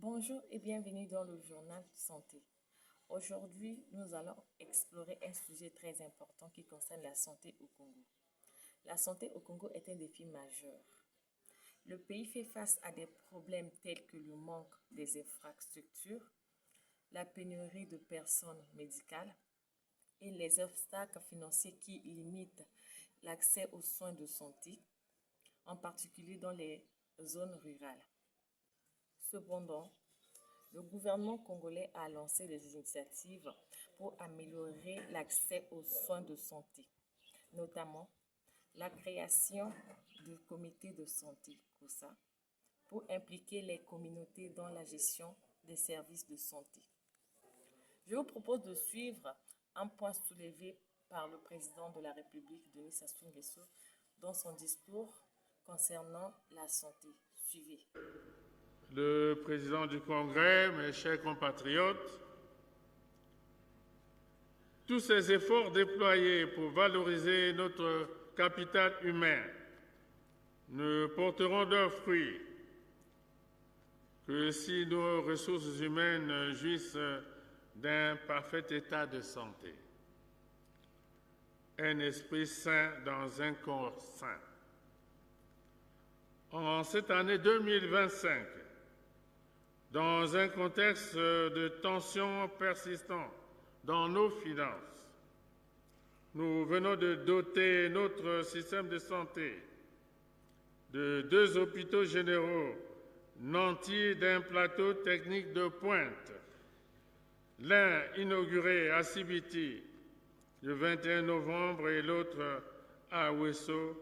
Bonjour et bienvenue dans le journal santé. Aujourd'hui, nous allons explorer un sujet très important qui concerne la santé au Congo. La santé au Congo est un défi majeur. Le pays fait face à des problèmes tels que le manque des infrastructures, la pénurie de personnes médicales et les obstacles financiers qui limitent l'accès aux soins de santé, en particulier dans les zones rurales. Cependant, le gouvernement congolais a lancé des initiatives pour améliorer l'accès aux soins de santé, notamment la création du comité de santé COSA pour impliquer les communautés dans la gestion des services de santé. Je vous propose de suivre un point soulevé par le président de la République, Denis Sassou Nguesso, dans son discours concernant la santé. Suivez. Le président du Congrès, mes chers compatriotes, tous ces efforts déployés pour valoriser notre capital humain ne porteront leurs fruits que si nos ressources humaines jouissent d'un parfait état de santé. Un esprit sain dans un corps sain. En cette année 2025, dans un contexte de tensions persistantes dans nos finances, nous venons de doter notre système de santé de 2 hôpitaux généraux nantis d'un plateau technique de pointe, l'un inauguré à Sibiti le 21 novembre et l'autre à Ouesso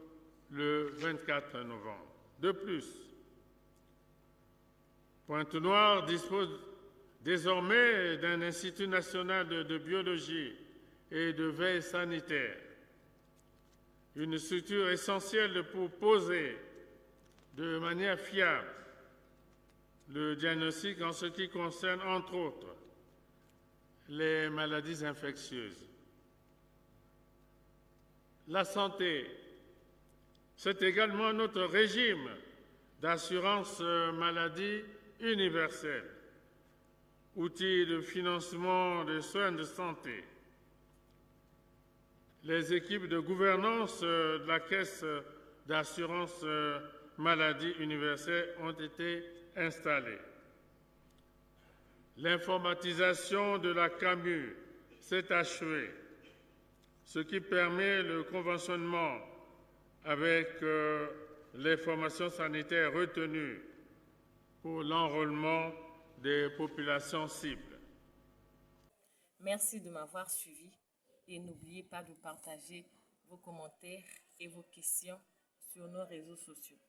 le 24 novembre. De plus, Pointe-Noire dispose désormais d'un institut national de biologie et de veille sanitaire, une structure essentielle pour poser de manière fiable le diagnostic en ce qui concerne, entre autres, les maladies infectieuses. La santé, c'est également notre régime d'assurance maladie universelle, outil de financement des soins de santé. Les équipes de gouvernance de la Caisse d'assurance maladie universelle ont été installées. L'informatisation de la CAMU s'est achevée, ce qui permet le conventionnement avec les formations sanitaires retenues pour l'enrôlement des populations cibles. Merci de m'avoir suivi et n'oubliez pas de partager vos commentaires et vos questions sur nos réseaux sociaux.